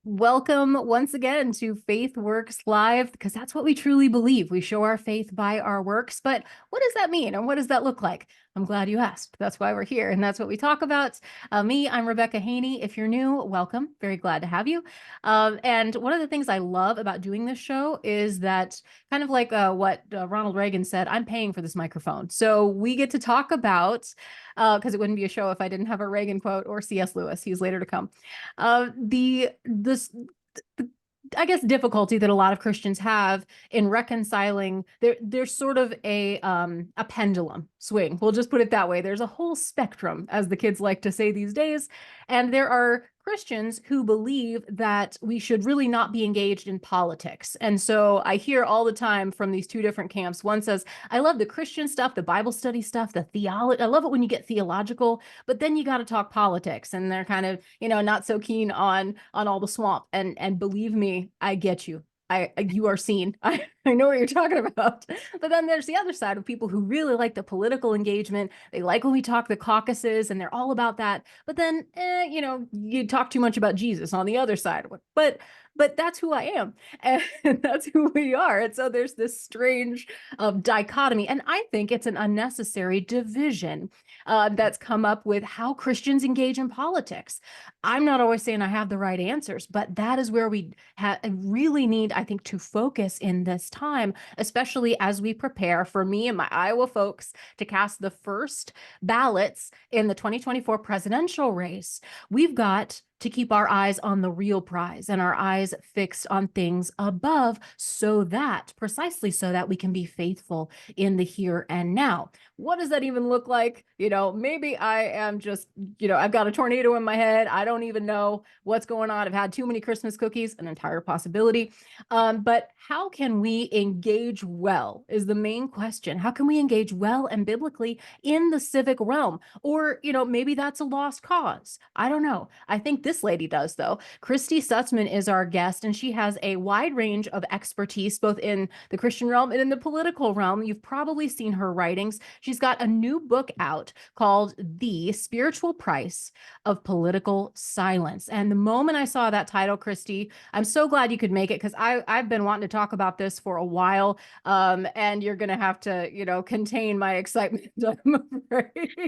Welcome once again to Faith Works Live, because that's what we truly believe. We show our faith by our works. But what does that mean? And what does that look like? I'm glad you asked. That's why we're here. And that's what we talk about. I'm Rebecca Haney. If you're new, welcome. Very glad to have you. And one of the things I love about doing this show is that kind of like what Ronald Reagan said, I'm paying for this microphone. So we get to talk about, because it wouldn't be a show if I didn't have a Reagan quote or C.S. Lewis. He's later to come. The I guess difficulty that a lot of Christians have in reconciling there's sort of a pendulum swing. We'll just put it that way. There's a whole spectrum, as the kids like to say these days, and there are Christians who believe that we should really not be engaged in politics. And so I hear all the time from these two different camps. One says, I love the Christian stuff, the Bible study stuff, the theology. I love it when you get theological, but then you got to talk politics. And they're kind of, not so keen on all the swamp. And believe me, I get you. You are seen. I know what you're talking about. But then there's the other side of people who really like the political engagement. They like when we talk the caucuses and they're all about that. But then, you talk too much about Jesus on the other side. But that's who I am. And that's who we are. And so there's this strange dichotomy. And I think it's an unnecessary division that's come up with how Christians engage in politics. I'm not always saying I have the right answers, but that is where we really need, I think, to focus in this time, especially as we prepare for me and my Iowa folks to cast the first ballots in the 2024 presidential race. We've got to keep our eyes on the real prize and our eyes fixed on things above precisely so that we can be faithful in the here and now. What does that even look like? Maybe I am just, I've got a tornado in my head. I don't even know what's going on. I've had too many Christmas cookies, an entire possibility. But how can we engage well is the main question. How can we engage well and biblically in the civic realm? Or, maybe that's a lost cause. I don't know. I think this lady does, though. Christy Stutzman is our guest, and she has a wide range of expertise, both in the Christian realm and in the political realm. You've probably seen her writings. She's got a new book out called The Spiritual Price of Political Silence. And the moment I saw that title, Christy, I'm so glad you could make it, because I've been wanting to talk about this for a while. And you're going to have to, contain my excitement, I'm afraid.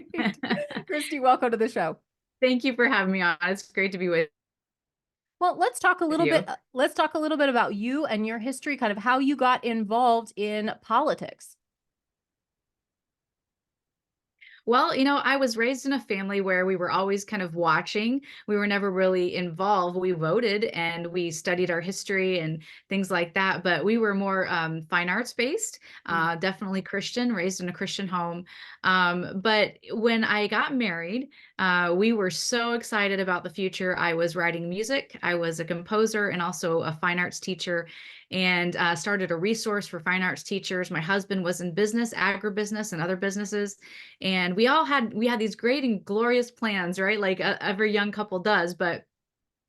Christy, welcome to the show. Thank you for having me on. It's great to be with Well, let's talk a little bit. you. Let's talk a little bit about you and your history, kind of how you got involved in politics. Well, I was raised in a family where we were always kind of watching. We were never really involved. We voted and we studied our history and things like that, but we were more fine arts based, definitely Christian, raised in a Christian home. But when I got married, we were so excited about the future. I was writing music, I was a composer and also a fine arts teacher, and started a resource for fine arts teachers. My husband was in business, agribusiness, and other businesses, and we had these great and glorious plans, right? Like every young couple does, but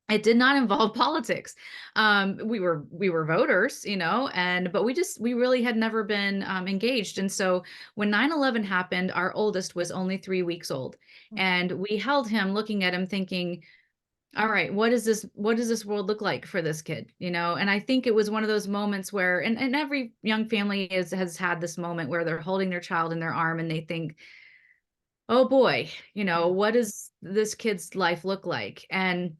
it did not involve politics. We were voters, but we really had never been engaged. And so when 9/11 happened, our oldest was only 3 weeks old, and we held him, looking at him, thinking, all right, what does this world look like for this kid? And I think it was one of those moments where, and every young family has had this moment where they're holding their child in their arm and they think, oh boy, what does this kid's life look like? And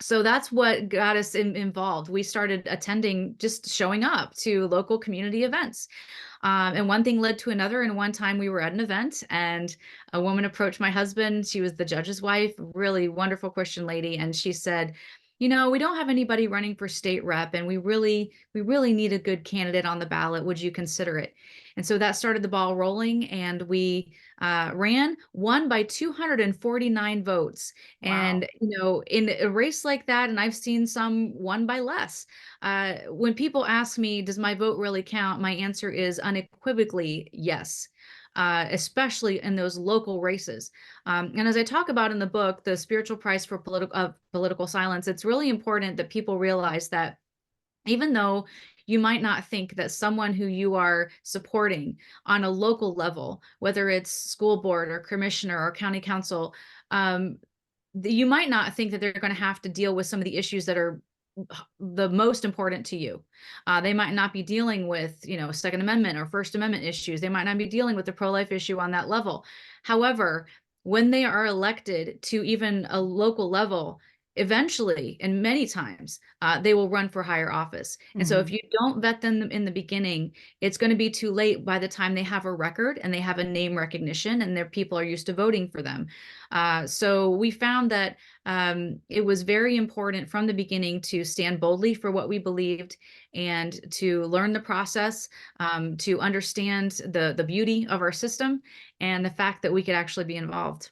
so that's what got us involved. We started attending, just showing up to local community events. And one thing led to another. And one time we were at an event and a woman approached my husband. She was the judge's wife, really wonderful Christian lady. And she said, we don't have anybody running for state rep, and we really need a good candidate on the ballot. Would you consider it? And so that started the ball rolling, and we won by 249 votes. Wow. And, in a race like that, and I've seen some won by less. When people ask me, does my vote really count? My answer is unequivocally yes. Especially in those local races. And as I talk about in the book, The Spiritual Price for Political Silence, it's really important that people realize that even though you might not think that someone who you are supporting on a local level, whether it's school board or commissioner or county council, you might not think that they're going to have to deal with some of the issues that are the most important to you. They might not be dealing with, Second Amendment or First Amendment issues. They might not be dealing with the pro-life issue on that level. However, when they are elected to even a local level, eventually, and many times, they will run for higher office. And so if Mhm. you don't vet them in the beginning, it's going to be too late by the time they have a record and they have a name recognition and their people are used to voting for them. So we found that it was very important from the beginning to stand boldly for what we believed and to learn the process, to understand the beauty of our system and the fact that we could actually be involved.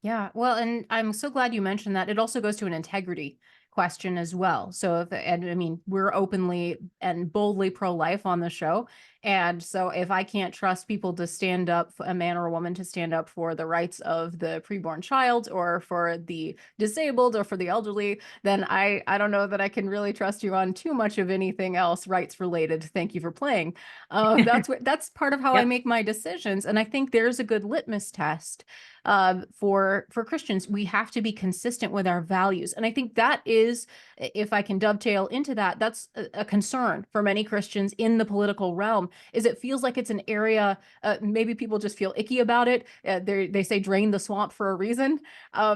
Yeah. Well, and I'm so glad you mentioned that. It also goes to an integrity question as well. So if, and I mean, we're openly and boldly pro-life on the show. And so if I can't trust people to stand up, a man or a woman to stand up for the rights of the preborn child or for the disabled or for the elderly, then I don't know that I can really trust you on too much of anything else rights related. Thank you for playing. That's part of how I Yep. make my decisions. And I think there's a good litmus test for Christians. We have to be consistent with our values, and I think that is, if I can dovetail into that, that's a concern for many Christians in the political realm. Is it feels like it's an area, maybe people just feel icky about it. They say drain the swamp for a reason.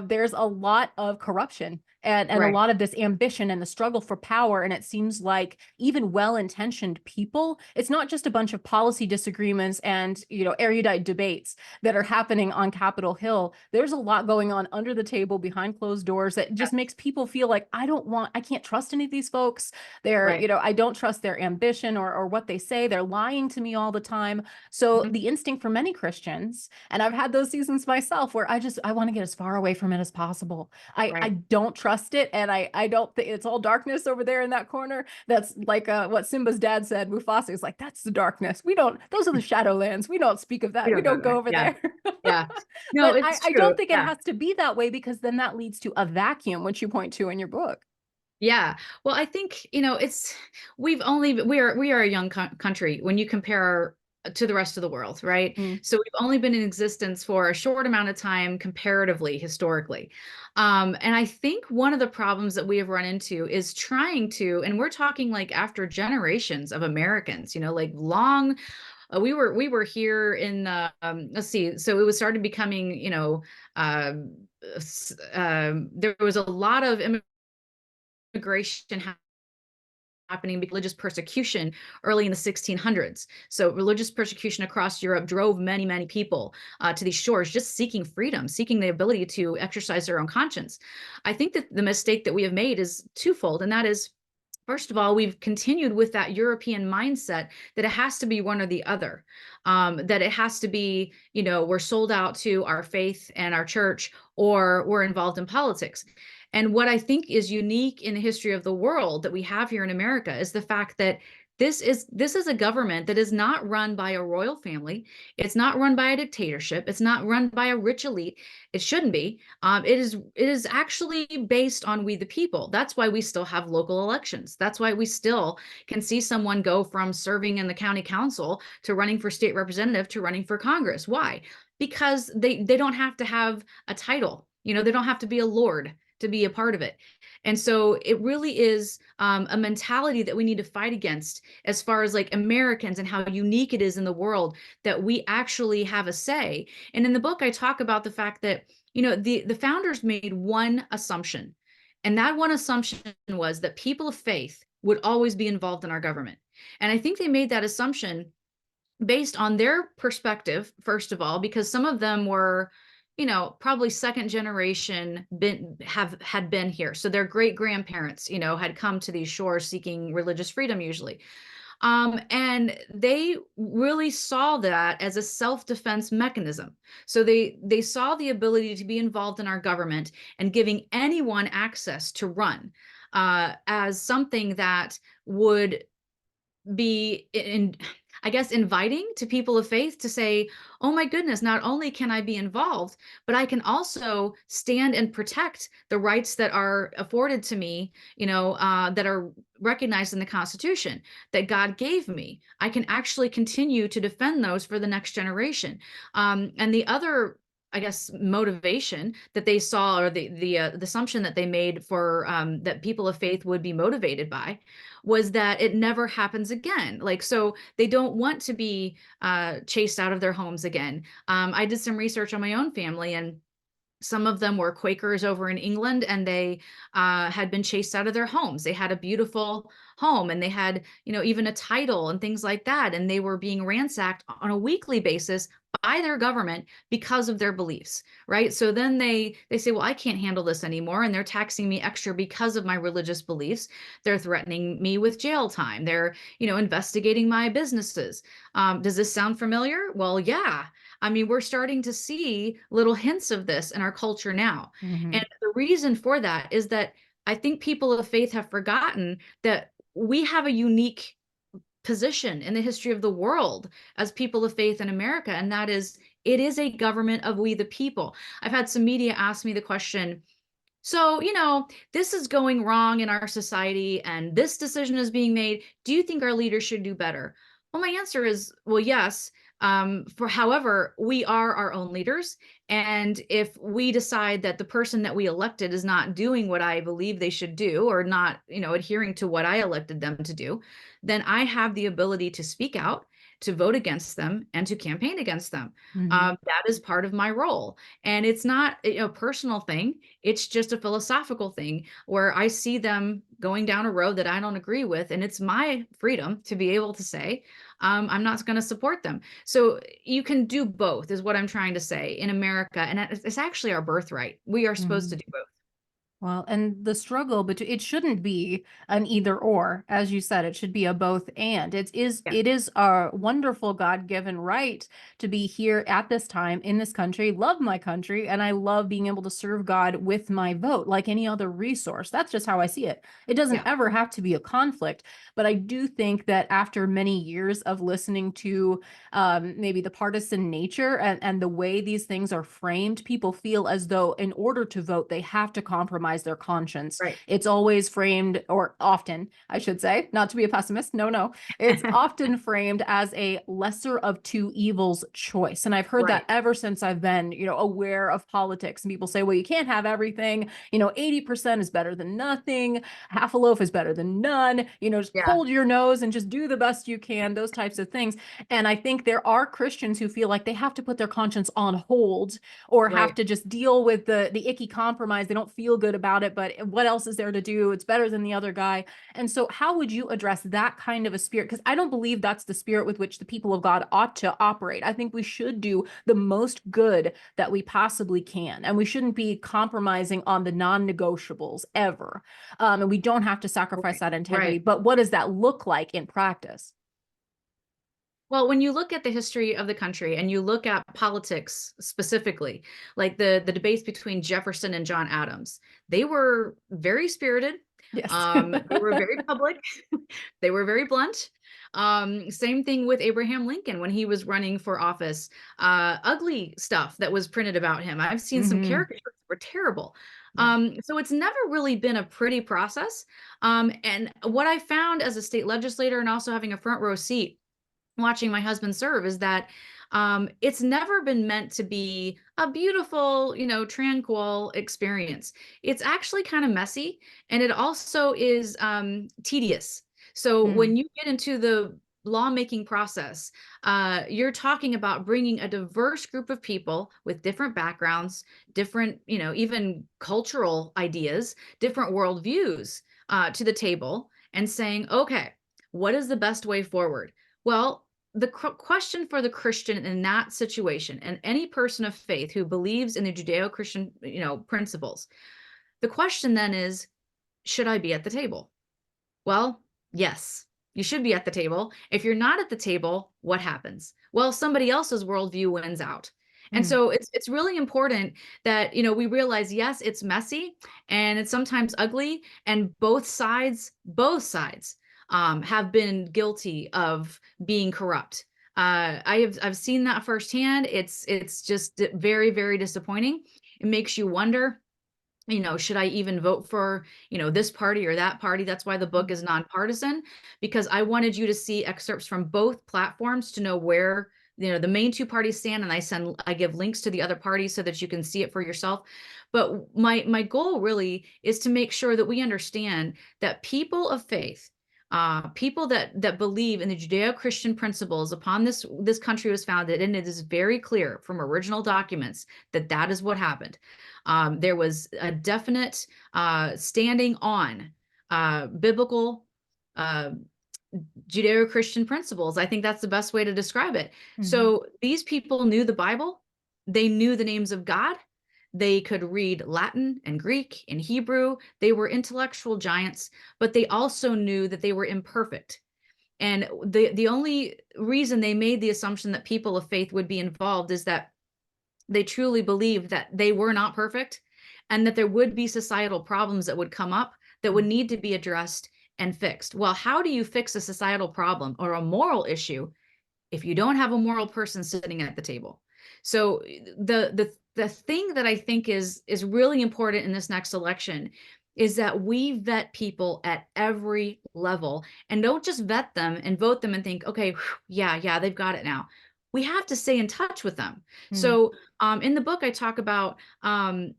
There's a lot of corruption and a Right. lot of this ambition and the struggle for power. And it seems like even well-intentioned people, it's not just a bunch of policy disagreements and erudite debates that are happening on Capitol Hill. There's a lot going on under the table behind closed doors that just makes people feel like I can't trust any of these folks. Right. I don't trust their ambition or what they say. They're lying to me all the time. So Mhm. the instinct for many Christians, and I've had those seasons myself where I want to get as far away from it as possible. I Right. don't trust it, and I don't think it's all darkness over there in that corner. That's like what Simba's dad said. Mufasa is like, that's the darkness. We don't. Those are the Shadowlands. We don't speak of We that. We don't go don't go there. over Yeah. there. Yeah. No, But it's I true. don't think it Yeah. has to be that way because then that leads to a vacuum, which you point to in your book. Yeah. Well, I think, we are a young country when you compare to the rest of the world, right? Mm. So we've only been in existence for a short amount of time comparatively, historically. And I think one of the problems that we have run into is trying to, and we're talking like after generations of Americans, like long, we were here in let's see, so it was started becoming, um, there was a lot of immigration happening because religious persecution early in the 1600s. So religious persecution across Europe drove many, many people to these shores, just seeking freedom, seeking the ability to exercise their own conscience. I think that the mistake that we have made is twofold, and that is, first of all, we've continued with that European mindset that it has to be one or the other, that it has to be, we're sold out to our faith and our church, or we're involved in politics. And what I think is unique in the history of the world that we have here in America is the fact that this is a government that is not run by a royal family. It's not run by a dictatorship. It's not run by a rich elite. It shouldn't be. It is actually based on we the people. That's why we still have local elections. That's why we still can see someone go from serving in the county council to running for state representative to running for Congress. Why? Because they don't have to have a title. They don't have to be a lord to be a part of it. And so it really is a mentality that we need to fight against as far as like Americans and how unique it is in the world that we actually have a say. And in the book, I talk about the fact that, the founders made one assumption. And that one assumption was that people of faith would always be involved in our government. And I think they made that assumption based on their perspective, first of all, because some of them were, probably second generation had been here. So their great grandparents, had come to these shores seeking religious freedom usually. And they really saw that as a self-defense mechanism. So they saw the ability to be involved in our government and giving anyone access to run as something that would be I guess inviting to people of faith to say, oh my goodness, not only can I be involved, but I can also stand and protect the rights that are afforded to me, that are recognized in the Constitution that God gave me. I can actually continue to defend those for the next generation. And the other I guess, motivation that they saw, or the assumption that they made for that people of faith would be motivated by, was that it never happens again. Like, so they don't want to be chased out of their homes again. I did some research on my own family, and some of them were Quakers over in England, and they had been chased out of their homes. They had a beautiful home, and they had, even a title and things like that. And they were being ransacked on a weekly basis by their government because of their beliefs, right? So then they say, well, I can't handle this anymore, and they're taxing me extra because of my religious beliefs. They're threatening me with jail time. They're, investigating my businesses. Does this sound familiar? Well, yeah. I mean, we're starting to see little hints of this in our culture now. Hmm. And the reason for that is that I think people of faith have forgotten that we have a unique position in the history of the world as people of faith in America. And that is, it is a government of we the people. I've had some media ask me the question, so, this is going wrong in our society and this decision is being made. Do you think our leaders should do better? Well, my answer is, well, yes. However, we are our own leaders. And if we decide that the person that we elected is not doing what I believe they should do, or not, adhering to what I elected them to do, then I have the ability to speak out, to vote against them, and to campaign against them. Hmm. That is part of my role. And it's not a personal thing. It's just a philosophical thing where I see them going down a road that I don't agree with. And it's my freedom to be able to say, I'm not going to support them. So you can do both, is what I'm trying to say, in America. And it's actually our birthright. We are supposed to do both. Well, and the struggle between it shouldn't be an either or, as you said, it should be a both and. Yeah, It is a wonderful God-given right to be here at this time in this country, love my country, and I love being able to serve God with my vote, like any other resource. That's just how I see it. It doesn't yeah, ever have to be a conflict, but I do think that after many years of listening to maybe the partisan nature and the way these things are framed, people feel as though in order to vote, they have to compromise their conscience. right. It's always framed, or often, I should say, not to be a pessimist. No, no. It's often framed as a lesser of two evils choice. And I've heard that Right. ever since I've been, aware of politics. And people say, well, you can't have everything. 80% is better than nothing. Half a loaf is better than none. Just Yeah, hold your nose and just do the best you can, those types of things. And I think there are Christians who feel like they have to put their conscience on hold or have right. to just deal with the icky compromise. They don't feel good about it, but what else is there to do? It's better than the other guy. And so how would you address that kind of a spirit? Because I don't believe that's the spirit with which the people of God ought to operate. I think we should do the most good that we possibly can. And we shouldn't be compromising on the non-negotiables ever. And we don't have to sacrifice Right. that integrity. Right. But what does that look like in practice? Well, when you look at the history of the country and you look at politics specifically, like the debates between Jefferson and John Adams, they were very spirited. Yes. They were very public. They were very blunt. Same thing with Abraham Lincoln when he was running for office. Ugly stuff that was printed about him. I've seen some Hmm. caricatures that were terrible. Yeah. So it's never really been a pretty process. And what I found as a state legislator, and also having a front row seat watching my husband serve, is that it's never been meant to be a beautiful, tranquil experience. It's actually kind of messy, and it also is tedious. So Mm. when you get into the lawmaking process, you're talking about bringing a diverse group of people with different backgrounds, different, even cultural ideas, different worldviews to the table, and saying, okay, what is the best way forward? Well, the question for the Christian in that situation, and any person of faith who believes in the Judeo-Christian, principles, the question then is, should I be at the table? Well, yes, you should be at the table. If you're not at the table, what happens? Well, somebody else's worldview wins out. And Mm. so it's really important that, we realize, yes, it's messy and it's sometimes ugly, and both sides have been guilty of being corrupt. I've seen that firsthand. It's just very, very disappointing. It makes you wonder, should I even vote for, this party or that party? That's why the book is nonpartisan, because I wanted you to see excerpts from both platforms to know where the main two parties stand, and I give links to the other parties so that you can see it for yourself. But my goal really is to make sure that we understand that people of faith, people that believe in the Judeo-Christian principles upon this country was founded, and it is very clear from original documents that that is what happened. There was a definite standing on biblical uh, Judeo-Christian principles. I think that's the best way to describe it. So these people knew the Bible. They knew the names of God. They could read Latin and Greek and Hebrew. They were intellectual giants, but they also knew that they were imperfect. And the only reason they made the assumption that people of faith would be involved is that they truly believed that they were not perfect, and that there would be societal problems that would come up that would need to be addressed and fixed. Well, how do you fix a societal problem or a moral issue if you don't have a moral person sitting at the table? So the thing that I think is really important in this next election is that we vet people at every level, and don't just vet them and vote them and think, okay, yeah, they've got it now. We have to stay in touch with them. So in the book, I talk about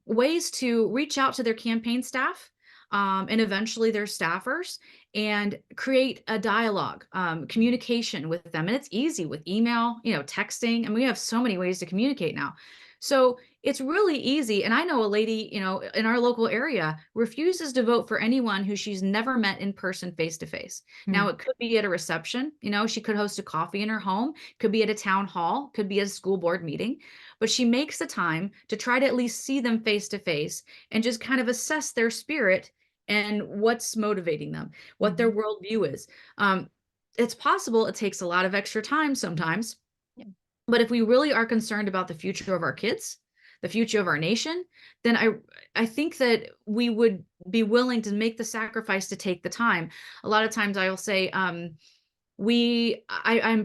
ways to reach out to their campaign staff, and eventually their staffers, and create a dialogue, communication with them. And it's easy with email, texting, and we have so many ways to communicate now. So it's really easy. And I know a lady, in our local area refuses to vote for anyone who she's never met in person, face to face. Now, it could be at a reception, she could host a coffee in her home, could be at a town hall, could be at a school board meeting, but she makes the time to try to at least see them face to face and just kind of assess their spirit and what's motivating them, what their worldview is. It's possible it takes a lot of extra time sometimes, but if we really are concerned about the future of our kids, the future of our nation, then I think that we would be willing to make the sacrifice to take the time. A lot of times I will say, I'm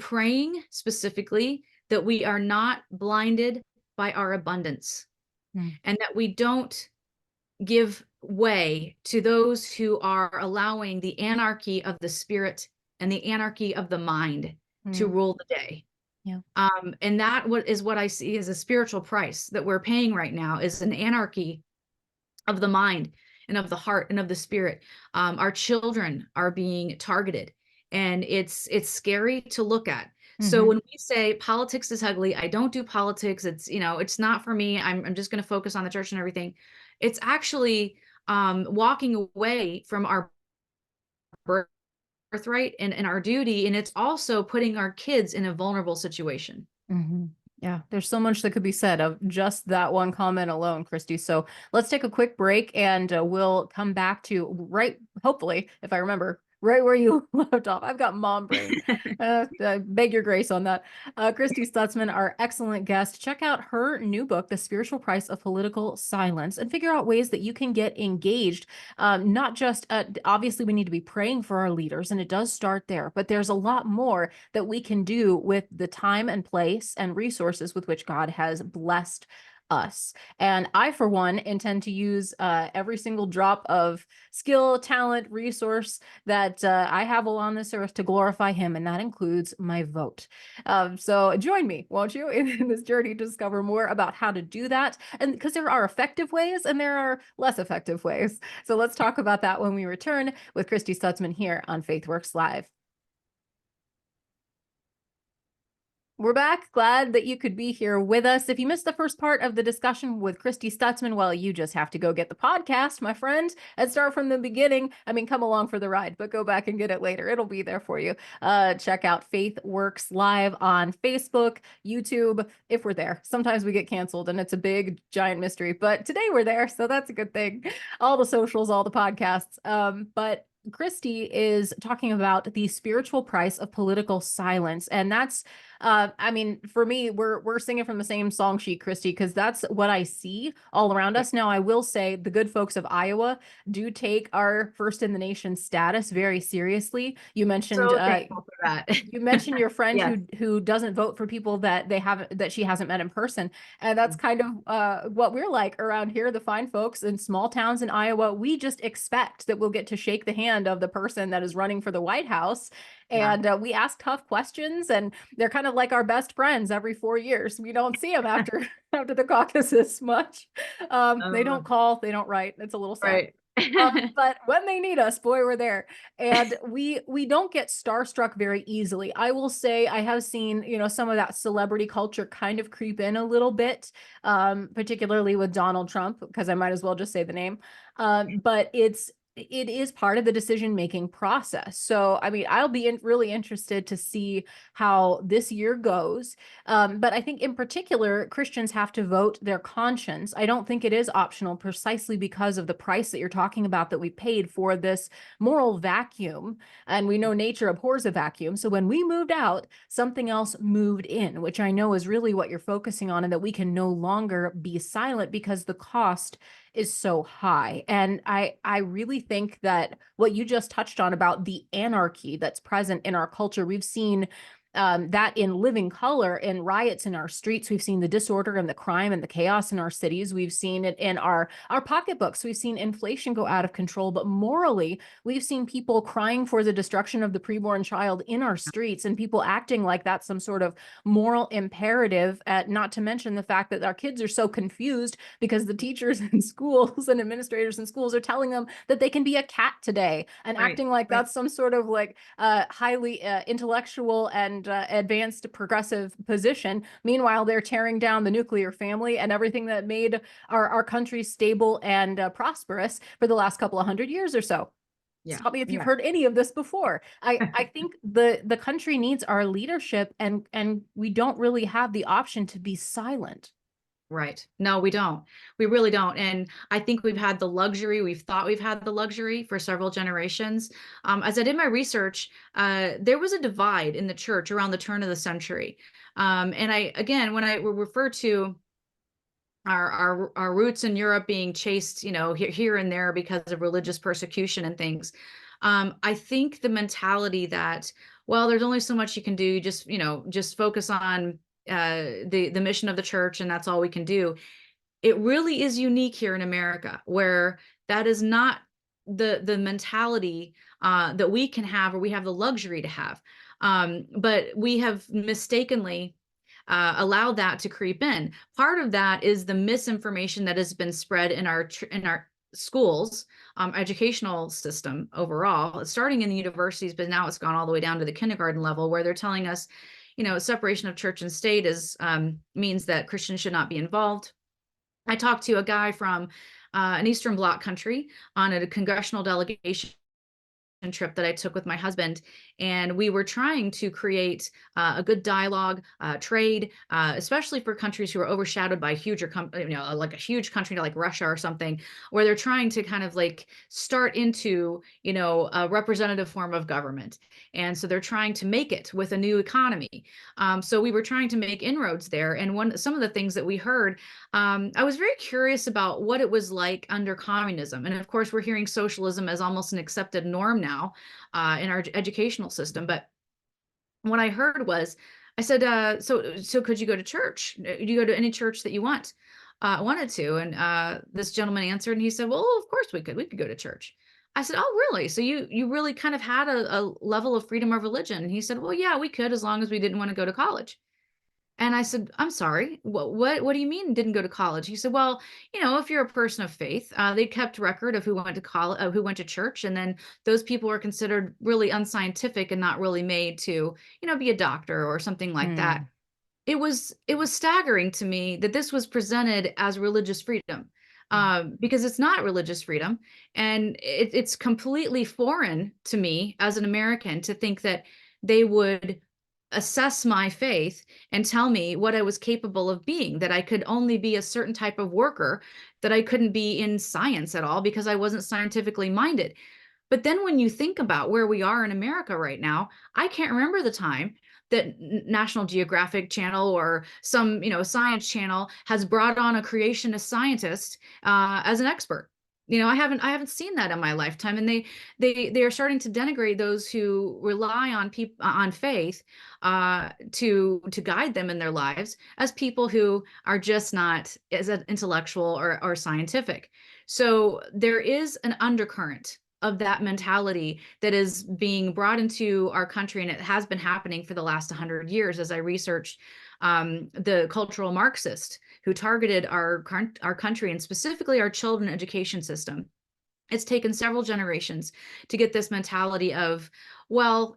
praying specifically that we are not blinded by our abundance, and that we don't give way to those who are allowing the anarchy of the spirit and the anarchy of the mind to rule the day. Yeah. And that is what I see as a spiritual price that we're paying right now, is an anarchy of the mind and of the heart and of the spirit. Our children are being targeted, and it's scary to look at. So when we say politics is ugly, I don't do politics. It's not for me. I'm just going to focus on the church and everything. It's actually walking away from our birthright and our duty, and it's also putting our kids in a vulnerable situation. Yeah, there's so much that could be said of just that one comment alone, Christy. So let's take a quick break, and we'll come back to hopefully, if I remember, right where you left off. I've got mom brain. Beg your grace on that. Christy Stutzman, our excellent guest. Check out her new book, The Spiritual Price of Political Silence, and figure out ways that you can get engaged. Not just, obviously, we need to be praying for our leaders, and it does start there, but there's a lot more that we can do with the time and place and resources with which God has blessed us. And I, for one, intend to use every single drop of skill, talent, resource that I have on this earth to glorify him, and that includes my vote. So join me, won't you, in this journey to discover more about how to do that, and because there are effective ways and there are less effective ways. So let's talk about that when we return with Christy Stutzman here on FaithWorks Live. We're back. Glad that you could be here with us. If you missed the first part of the discussion with Christy Stutzman, well, you just have to go get the podcast, my friend, and start from the beginning. I mean, come along for the ride, but go back and get it later. It'll be there for you. Check out FaithWorks Live on Facebook, YouTube, if we're there. Sometimes we get canceled and it's a big, giant mystery, but today we're there, so that's a good thing. All the socials, all the podcasts. But Christy is talking about the spiritual price of political silence. And that's, I mean, for me, we're singing from the same song sheet, Christy, because that's what I see all around us. Now, I will say the good folks of Iowa do take our first in the nation status very seriously. You mentioned, So thankful for that. you mentioned your friend Yes. who doesn't vote for people that she hasn't met in person. And that's kind of what we're like around here, the fine folks in small towns in Iowa. We just expect that we'll get to shake the hand of the person that is running for the White House. Yeah. And we ask tough questions, and they're kind of like our best friends every 4 years. We don't see them after after the caucuses much. They Uh, don't call, they don't write. It's a little sad. right. But when they need us, boy, we're there. And we don't get starstruck very easily. I will say I have seen, some of that celebrity culture kind of creep in a little bit, particularly with Donald Trump, because I might as well just say the name. But it is part of the decision-making process. So, I mean, I'll be really interested to see how this year goes. But I think in particular, Christians have to vote their conscience. I don't think it is optional precisely because of the price that you're talking about that we paid for this moral vacuum. And we know nature abhors a vacuum. So when we moved out, something else moved in, which I know is really what you're focusing on, and that we can no longer be silent because the cost is so high. And I really think that what you just touched on about the anarchy that's present in our culture, we've seen that in living color in riots in our streets. We've seen the disorder and the crime and the chaos in our cities. We've seen it in our pocketbooks. We've seen inflation go out of control. But morally, we've seen people crying for the destruction of the preborn child in our streets, and people acting like that's some sort of moral imperative, not to mention the fact that our kids are so confused because the teachers in schools and administrators in schools are telling them that they can be a cat today, and Right. acting like Right. that's some sort of like highly intellectual and advanced progressive position. Meanwhile, they're tearing down the nuclear family and everything that made our country stable and prosperous for the last couple of 100 years or so. Yeah. Stop me if you've Yeah. heard any of this before. I think the country needs our leadership, and we don't really have the option to be silent. Right. No, we don't. We really don't. And I think we've had the luxury, we've thought we've had the luxury for several generations. As I did my research, there was a divide in the church around the turn of the century. And I, again, when I refer to our roots in Europe being chased, here and there because of religious persecution and things, I think the mentality that, well, there's only so much you can do, just focus on the mission of the church, and that's all we can do. It really is unique here in America, where that is not the mentality that we can have, or we have the luxury to have. But we have mistakenly allowed that to creep in. Part of that is the misinformation that has been spread in our schools, educational system overall, starting in the universities, but now it's gone all the way down to the kindergarten level, where they're telling us, separation of church and state is means that Christians should not be involved. I talked to a guy from an Eastern Bloc country on a congressional delegation trip that I took with my husband, and we were trying to create a good dialogue, trade, especially for countries who are overshadowed by like a huge country like Russia or something, where they're trying to kind of like start into, a representative form of government. And so they're trying to make it with a new economy. So we were trying to make inroads there. And some of the things that we heard, I was very curious about what it was like under communism. And of course, we're hearing socialism as almost an accepted norm now in our educational system. But what I heard was, I said, so could you go to church? Do you go to any church that you wanted to? And this gentleman answered, and he said, well, of course we could go to church. I said, oh, really? So you really kind of had a level of freedom of religion? And he said, well, yeah, we could, as long as we didn't want to go to college. And I said, I'm sorry, what do you mean didn't go to college? He said, well, if you're a person of faith, they kept record of who went to college, who went to church. And then those people are considered really unscientific and not really made to, be a doctor or something like that. Hmm. It was staggering to me that this was presented as religious freedom, because it's not religious freedom. And it's completely foreign to me as an American to think that they would assess my faith and tell me what I was capable of being, that I could only be a certain type of worker, that I couldn't be in science at all because I wasn't scientifically minded. But then when you think about where we are in America right now, I can't remember the time that National Geographic Channel or some, science channel has brought on a creationist scientist as an expert. I haven't seen that in my lifetime, and they are starting to denigrate those who rely on faith to guide them in their lives as people who are just not as intellectual or scientific. So there is an undercurrent of that mentality that is being brought into our country, and it has been happening for the last 100 years. As I researched the cultural Marxist who targeted our country and specifically our children education system, it's taken several generations to get this mentality of, well,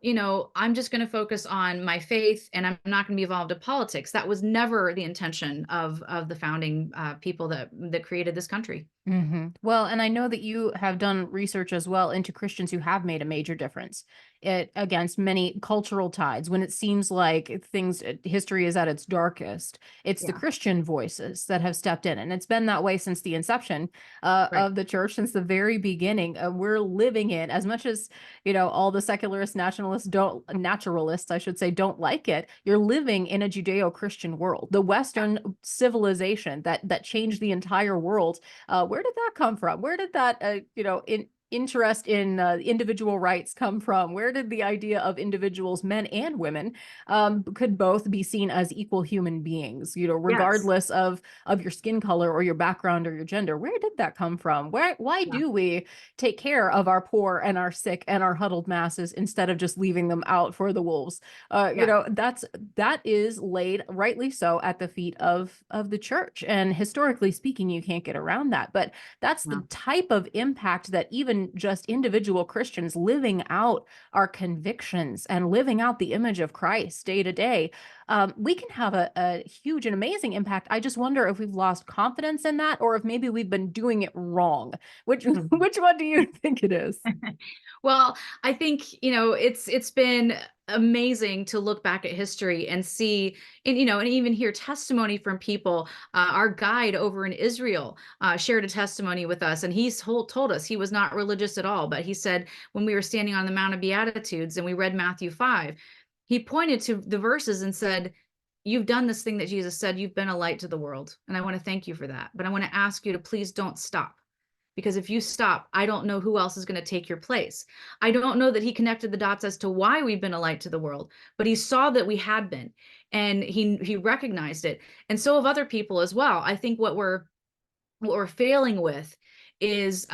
I'm just going to focus on my faith and I'm not going to be involved in politics. That was never the intention of the founding people that created this country. Well, and I know that you have done research as well into Christians who have made a major difference against many cultural tides. When it seems like history is at its darkest, it's the Yeah, Christian voices that have stepped in, and it's been that way since the inception right. of the church, since the very beginning. We're living in, as much as all the secularist naturalists, I should say, don't like it. You're living in a Judeo-Christian world, the Western civilization that changed the entire world. Where did that come from? Where did that, interest in individual rights come from? Where did the idea of individuals, men and women, could both be seen as equal human beings, Yes. regardless of your skin color or your background or your gender? Where did that come from? Why Yeah. do we take care of our poor and our sick and our huddled masses instead of just leaving them out for the wolves? Yeah. That is laid, rightly so, at the feet of the church. And historically speaking, you can't get around that. But that's the No. type of impact that even just individual Christians living out our convictions and living out the image of Christ day to day, we can have a huge and amazing impact. I just wonder if we've lost confidence in that, or if maybe we've been doing it wrong. Which which one do you think it is? Well, I think, it's been amazing to look back at history and see, and even hear testimony from people. Our guide over in Israel shared a testimony with us, and he's told us he was not religious at all, but he said when we were standing on the Mount of Beatitudes and we read Matthew 5, he pointed to the verses and said, "You've done this thing that Jesus said, you've been a light to the world, and I want to thank you for that. But I want to ask you to please don't stop. Because if you stop, I don't know who else is going to take your place." I don't know that he connected the dots as to why we've been a light to the world, but he saw that we had been, and he recognized it. And so have other people as well. I think what we're failing with is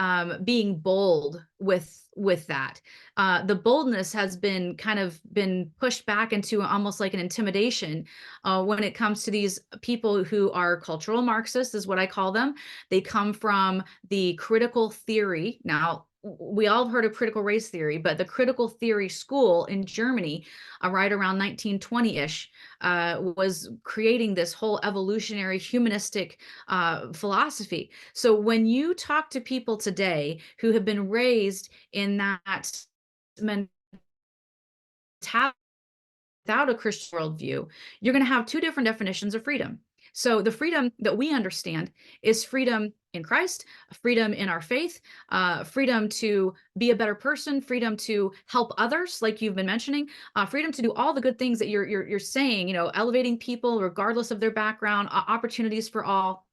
being bold with that. The boldness has been kind of been pushed back into almost like an intimidation when it comes to these people who are cultural Marxists, is what I call them. They come from the critical theory. Now, we all have heard of critical race theory, but the critical theory school in Germany, right around 1920-ish, was creating this whole evolutionary humanistic philosophy. So when you talk to people today who have been raised in that mentality without a Christian worldview, you're going to have two different definitions of freedom. So the freedom that we understand is freedom in Christ, freedom in our faith, freedom to be a better person, freedom to help others, like you've been mentioning, freedom to do all the good things that you're saying, elevating people regardless of their background, opportunities for all.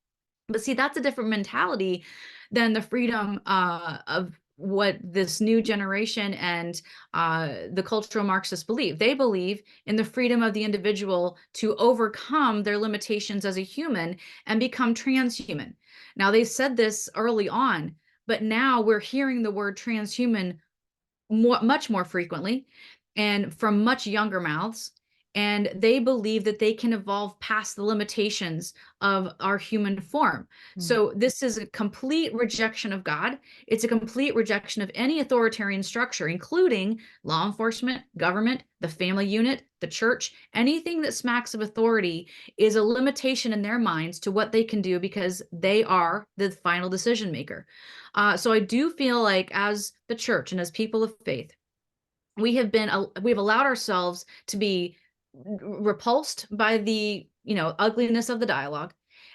But see, that's a different mentality than the freedom of what this new generation and the cultural Marxists believe. They believe in the freedom of the individual to overcome their limitations as a human and become transhuman. Now, they said this early on, but now we're hearing the word transhuman much more frequently and from much younger mouths. And they believe that they can evolve past the limitations of our human form. Mm. So this is a complete rejection of God. It's a complete rejection of any authoritarian structure, including law enforcement, government, the family unit, the church. Anything that smacks of authority is a limitation in their minds to what they can do because they are the final decision maker. So I do feel like as the church and as people of faith, we've allowed ourselves to be repulsed by the ugliness of the dialogue,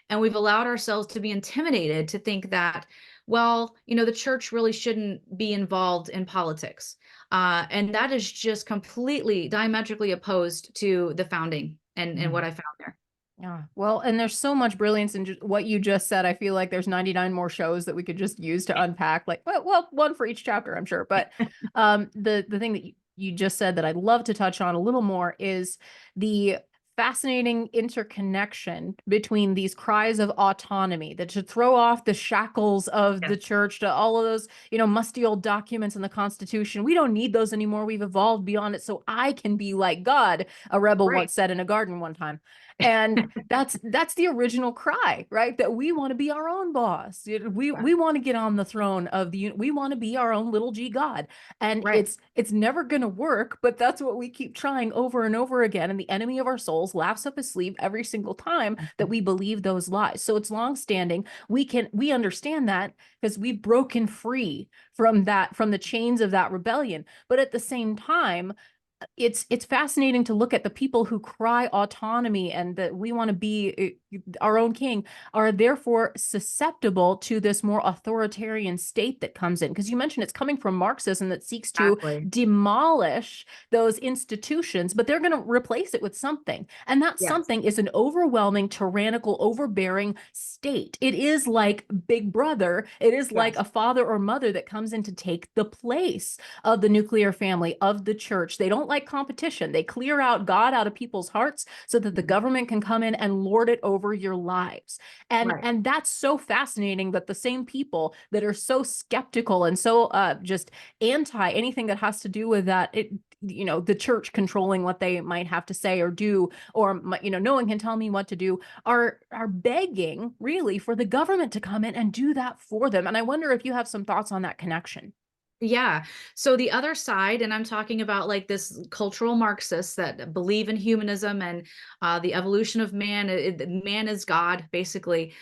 and we've allowed ourselves to be intimidated to think that, well, the church really shouldn't be involved in politics, and that is just completely diametrically opposed to the founding and what I found there. Yeah. Well, and there's so much brilliance in what you just said. I feel like there's 99 more shows that we could just use to unpack, like, well, one for each chapter, I'm sure. But the thing that you just said that I'd love to touch on a little more is the fascinating interconnection between these cries of autonomy that should throw off the shackles of the Yes. church, to all of those, musty old documents in the Constitution. We don't need those anymore. We've evolved beyond it, so I can be like God, a rebel Right. once said in a garden one time. And that's the original cry, right? That we want to be our own boss. We want to get on the throne of we want to be our own little g God. And Right. it's never going to work, but that's what we keep trying over and over again. And the enemy of our souls laughs up his sleeve every single time that we believe those lies. So it's long standing. We understand that because we've broken free from the chains of that rebellion. But at the same time, it's fascinating to look at the people who cry autonomy and that we want to be our own king are therefore susceptible to this more authoritarian state that comes in. Because you mentioned it's coming from Marxism that seeks to Exactly. demolish those institutions, but they're going to replace it with something. And that Yes. something is an overwhelming, tyrannical, overbearing state. It is like Big Brother. It is like Yes. a father or mother that comes in to take the place of the nuclear family, of the church. They don't like competition. They clear out God out of people's hearts so that the Mhm. government can come in and lord it over your lives. And Right. and that's so fascinating that the same people that are so skeptical and so just anti anything that has to do with that, the church controlling what they might have to say or do, or no one can tell me what to do, are begging really for the government to come in and do that for them. And I wonder if you have some thoughts on that connection. Yeah. So the other side, and I'm talking about like this cultural Marxists that believe in humanism and the evolution of man, man is God, basically.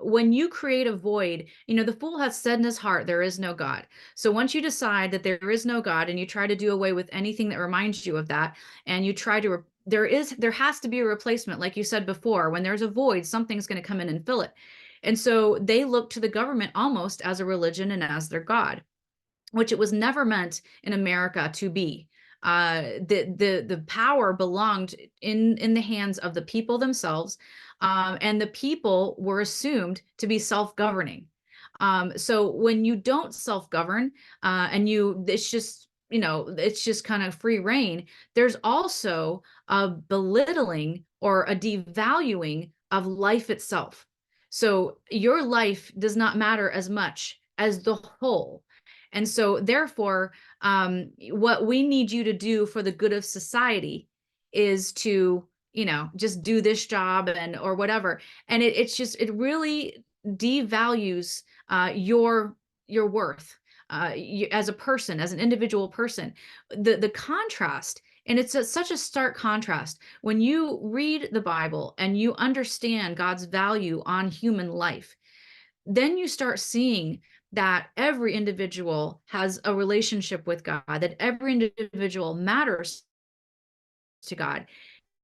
When you create a void, the fool has said in his heart, there is no God. So once you decide that there is no God and you try to do away with anything that reminds you of that, and you try to, there has to be a replacement. Like you said before, when there's a void, something's going to come in and fill it. And so they look to the government almost as a religion and as their God, which it was never meant in America to be. The power belonged in the hands of the people themselves, and the people were assumed to be self-governing. So when you don't self-govern, and it's just kind of free reign, there's also a belittling or a devaluing of life itself. So your life does not matter as much as the whole. And so, therefore, what we need you to do for the good of society is to, just do this job and or whatever. And it really devalues your worth as a person, as an individual person. The contrast, and it's such a stark contrast when you read the Bible and you understand God's value on human life, then you start seeing that every individual has a relationship with God, that every individual matters to God.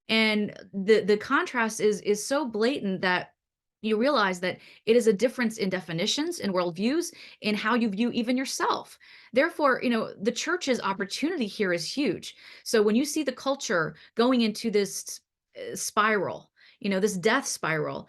And the contrast is so blatant that you realize that it is a difference in definitions, in worldviews, in how you view even yourself. Therefore, the church's opportunity here is huge. So when you see the culture going into this spiral, this death spiral,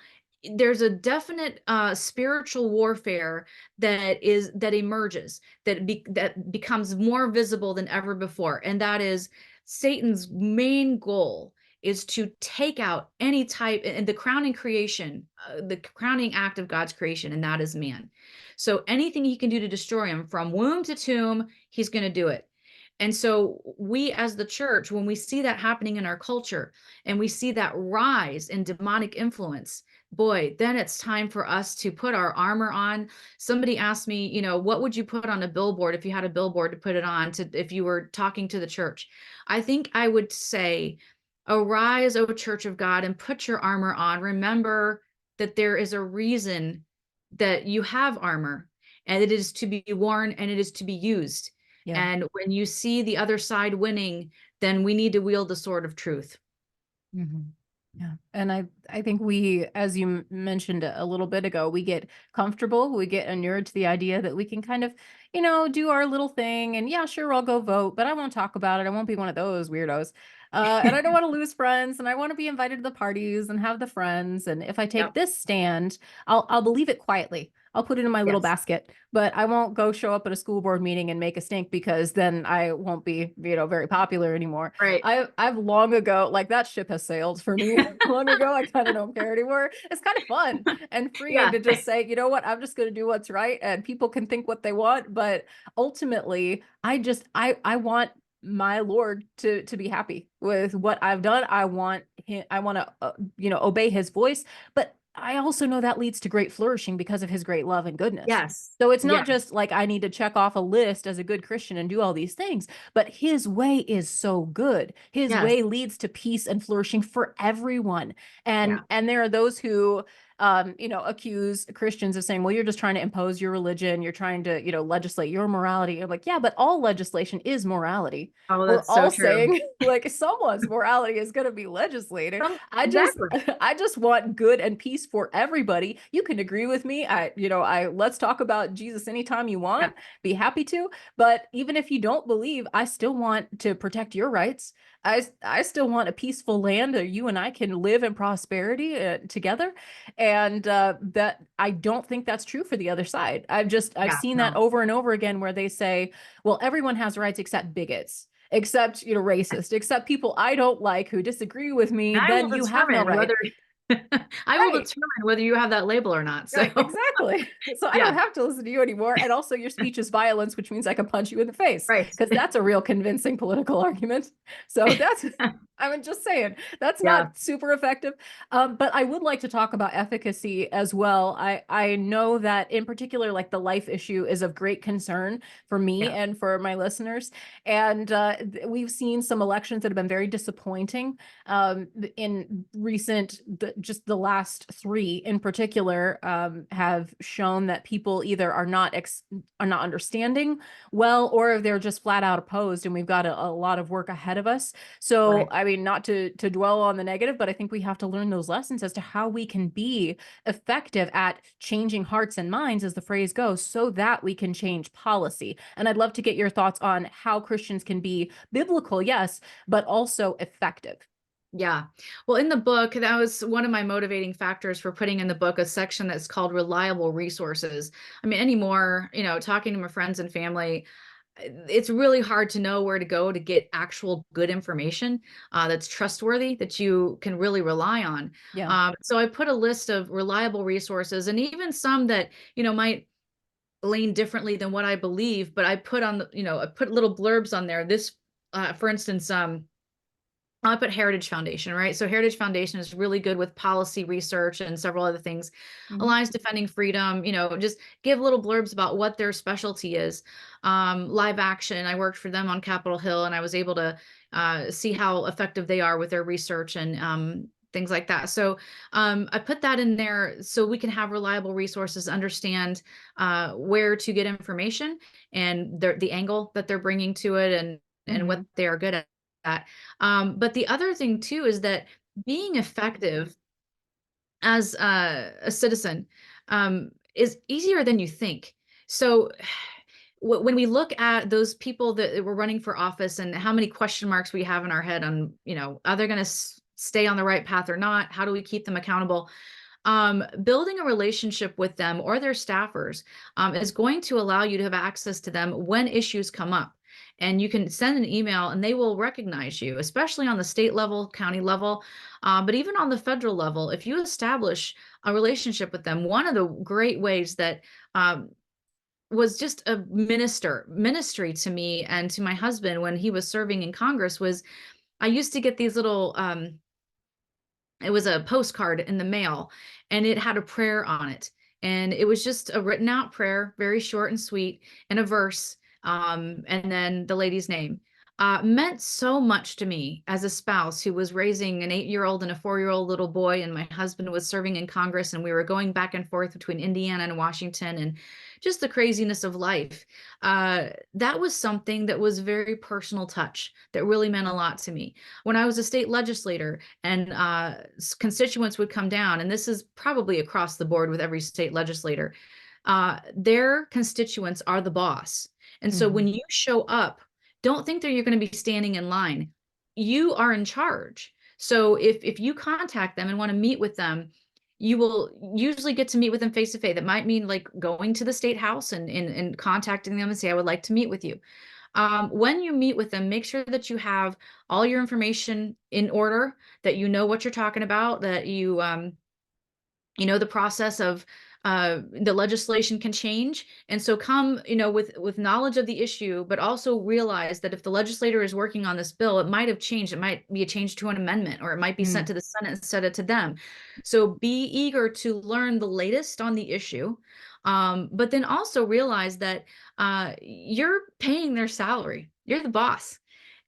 there's a definite spiritual warfare that emerges, that becomes more visible than ever before, and that is Satan's main goal is to take out any type, and the crowning creation, the crowning act of God's creation, and that is man. So anything he can do to destroy him from womb to tomb, he's going to do it. And so we as the church, when we see that happening in our culture and we see that rise in demonic influence, boy, then it's time for us to put our armor on. Somebody asked me, what would you put on a billboard if you had a billboard to put it on, if you were talking to the church? I think I would say, arise, O Church of God, and put your armor on. Remember that there is a reason that you have armor, and it is to be worn and it is to be used. Yeah. And when you see the other side winning, then we need to wield the sword of truth. Mhm. Yeah. And I think we, as you mentioned a little bit ago, we get comfortable, we get inured to the idea that we can kind of, do our little thing and yeah, sure, I'll go vote, but I won't talk about it. I won't be one of those weirdos. And I don't want to lose friends and I want to be invited to the parties and have the friends. And if I take Yep. this stand, I'll believe it quietly. I'll put it in my little Yes. basket, but I won't go show up at a school board meeting and make a stink because then I won't be, very popular anymore. Right. I've long ago, like that ship has sailed for me long ago. I kind of don't care anymore. It's kind of fun and freeing Yeah. to just say, you know what, I'm just going to do what's right and people can think what they want. But ultimately, I want my Lord to be happy with what I've done. I want him, I want to, obey his voice. But I also know that leads to great flourishing because of his great love and goodness. Yes. So it's not Yeah. just like I need to check off a list as a good Christian and do all these things, but his way is so good. His Yes. way leads to peace and flourishing for everyone. Yeah. And there are those who accuse Christians of saying, well, you're just trying to impose your religion. You're trying to, legislate your morality. I'm like, yeah, but all legislation is morality. Oh, We're that's so all true. saying like someone's morality is going to be legislated. I just Exactly. I just want good and peace for everybody. You can agree with me. I let's talk about Jesus anytime you Yeah. want. Be happy to. But even if you don't believe, I still want to protect your rights. I still want a peaceful land where you and I can live in prosperity together. And that I don't think that's true for the other side. I've Yeah. seen that No. over and over again where they say, well, everyone has rights except bigots, except racist, except people I don't like who disagree with me, I will then you have no determine right. whether I will Right. determine whether you have that label or not. So Right, exactly. So I yeah. don't have to listen to you anymore. And also, your speech is violence, which means I can punch you in the face Right. because that's a real convincing political argument. So I'm just saying, that's Yeah. not super effective. But I would like to talk about efficacy as well. I know that in particular, like the life issue is of great concern for me Yeah. and for my listeners. And we've seen some elections that have been very disappointing in just the last three in particular, have shown that people either are not understanding well, or they're just flat out opposed, and we've got a lot of work ahead of us. So, Right. I mean, not to dwell on the negative, but I think we have to learn those lessons as to how we can be effective at changing hearts and minds, as the phrase goes, so that we can change policy. And I'd love to get your thoughts on how Christians can be biblical, yes, but also effective. Yeah. Well, in the book, that was one of my motivating factors for putting in the book a section that's called reliable resources. I mean, anymore, talking to my friends and family, it's really hard to know where to go to get actual good information that's trustworthy, that you can really rely on. Yeah. So I put a list of reliable resources and even some that, might lean differently than what I believe, but I put on I put little blurbs on there. This, for instance, I put Heritage Foundation, right? So Heritage Foundation is really good with policy research and several other things. Mhm. Alliance Defending Freedom, just give little blurbs about what their specialty is. Live Action, I worked for them on Capitol Hill, and I was able to see how effective they are with their research and things like that. So I put that in there so we can have reliable resources, understand where to get information and the angle that they're bringing to it, and what Mhm. they are good at. But the other thing too is that being effective as a citizen is easier than you think. So when we look at those people that were running for office and how many question marks we have in our head on, are they going to stay on the right path or not? How do we keep them accountable? Building a relationship with them or their staffers is going to allow you to have access to them when issues come up. And you can send an email and they will recognize you, especially on the state level, county level, but even on the federal level. If you establish a relationship with them, one of the great ways that was just a ministry to me and to my husband when he was serving in Congress was I used to get these little it was a postcard in the mail and it had a prayer on it. And it was just a written out prayer, very short and sweet, and a verse, and then the lady's name. Meant so much to me as a spouse who was raising an 8-year-old and a 4-year-old little boy, and my husband was serving in Congress, and we were going back and forth between Indiana and Washington, and just the craziness of life. That was something that was very personal touch that really meant a lot to me. When I was a state legislator and constituents would come down, and this is probably across the board with every state legislator, their constituents are the boss. And so when Mhm. you show up, don't think that you're going to be standing in line. You are in charge. So if you contact them and want to meet with them, you will usually get to meet with them face to face. That might mean like going to the state house and contacting them and say, I would like to meet with you. When you meet with them, make sure that you have all your information in order, that you know what you're talking about, that you know the process of the legislation can change, and so come, you know, with knowledge of the issue, but also realize that if the legislator is working on this bill, it might have changed. It might be a change to an amendment, or it might be sent Mm, to the Senate instead of to them. So be eager to learn the latest on the issue, but then also realize that you're paying their salary. You're the boss,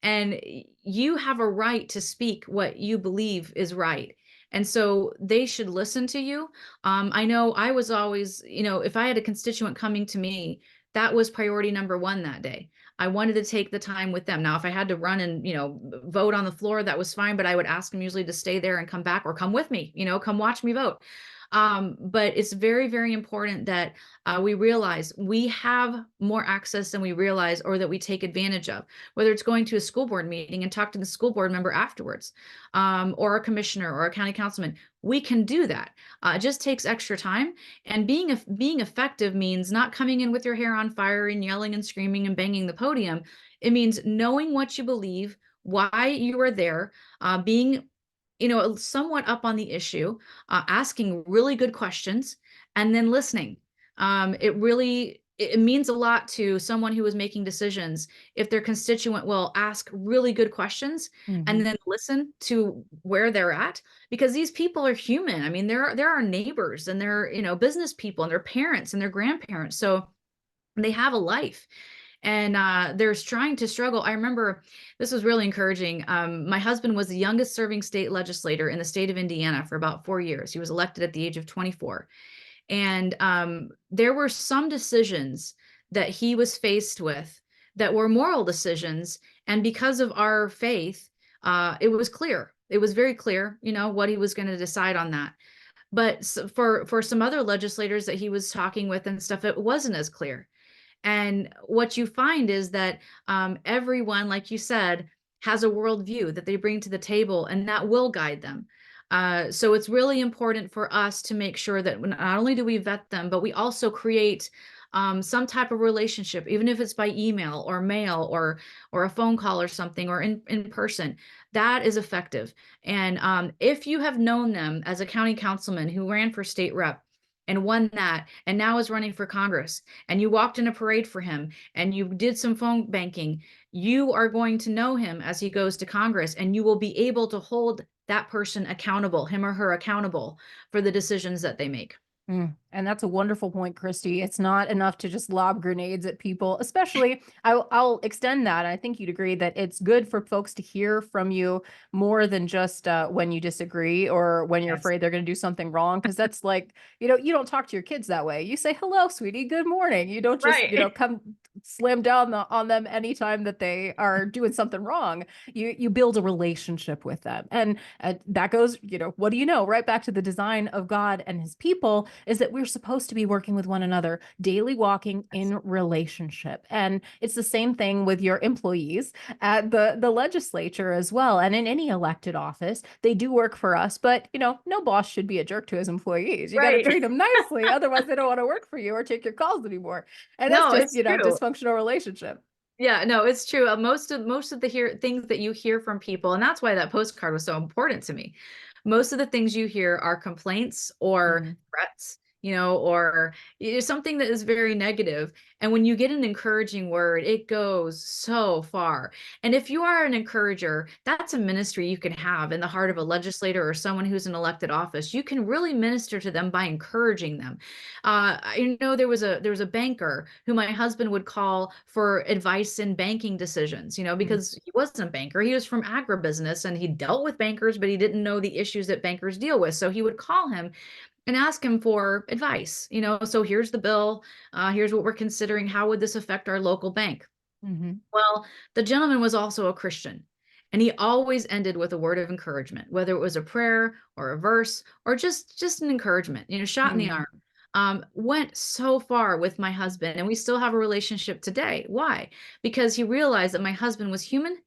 and you have a right to speak what you believe is right. And so they should listen to you. I know I was always, you know, if I had a constituent coming to me, that was priority number one that day. I wanted to take the time with them. Now, if I had to run and, you know, vote on the floor, that was fine, but I would ask them usually to stay there and come back or come with me, you know, come watch me vote. But it's very, very important that we realize we have more access than we realize, or that we take advantage of, whether it's going to a school board meeting and talk to the school board member afterwards, or a commissioner or a county councilman. We can do that. It just takes extra time. And being effective means not coming in with your hair on fire and yelling and screaming and banging the podium. It means knowing what you believe, why you are there, being, you know, somewhat up on the issue, asking really good questions, and then listening. It really it means a lot to someone who is making decisions if their constituent will ask really good questions and mhm. then listen to where they're at, because these people are human. I mean, they're our neighbors, and they're, you know, business people, and their parents and their grandparents. So they have a life, and they're trying to struggle. I remember this was really encouraging. My husband was the youngest serving state legislator in the state of Indiana for about 4 years. He was elected at the age of 24. And there were some decisions that he was faced with that were moral decisions. And because of our faith, it was clear. It was very clear, you know, what he was going to decide on that. But for some other legislators that he was talking with and stuff, it wasn't as clear. And what you find is that everyone, like you said, has a worldview that they bring to the table, and that will guide them. So it's really important for us to make sure that not only do we vet them, but we also create some type of relationship, even if it's by email or mail or a phone call or something, or in person. That is effective. And if you have known them as a county councilman who ran for state rep and won that, and now is running for Congress, and you walked in a parade for him, and you did some phone banking, you are going to know him as he goes to Congress, and you will be able to hold that person accountable, him or her accountable, for the decisions that they make. And that's a wonderful point, Christy. It's not enough to just lob grenades at people, especially I'll extend that. I think you'd agree that it's good for folks to hear from you more than just when you disagree or when you're Yes. afraid they're going to do something wrong. Because that's like, you know, you don't talk to your kids that way. You say, hello, sweetie, good morning. You don't just, you know, Right. come slam down on them anytime that they are doing something wrong. You build a relationship with them. And that goes, you know, what do you know? Right back to the design of God and his people is that we're supposed to be working with one another, daily walking in relationship. And it's the same thing with your employees at the legislature as well. And in any elected office, they do work for us, but you know, no boss should be a jerk to his employees. You got to Right. treat them nicely. Otherwise, they don't want to work for you or take your calls anymore. And that's No, just, it's you know, true. dysfunctional relationship. Yeah, no, it's true. Most of the things that you hear from people, and that's why that postcard was so important to me. Most of the things you hear are complaints or Mhm. threats, you know, or something that is very negative. And when you get an encouraging word, it goes so far. And if you are an encourager, that's a ministry you can have in the heart of a legislator or someone who's in elected office. You can really minister to them by encouraging them. I know there was a banker who my husband would call for advice in banking decisions, you know, Mhm. because he wasn't a banker. He was from agribusiness, and he dealt with bankers, but he didn't know the issues that bankers deal with. So he would call him and ask him for advice, you know, so here's the bill. Here's what we're considering. How would this affect our local bank? Mhm. Well, the gentleman was also a Christian, and he always ended with a word of encouragement, whether it was a prayer or a verse or just an encouragement, you know, shot in the Mhm. arm. Went so far with my husband, and we still have a relationship today. Why? Because he realized that my husband was human,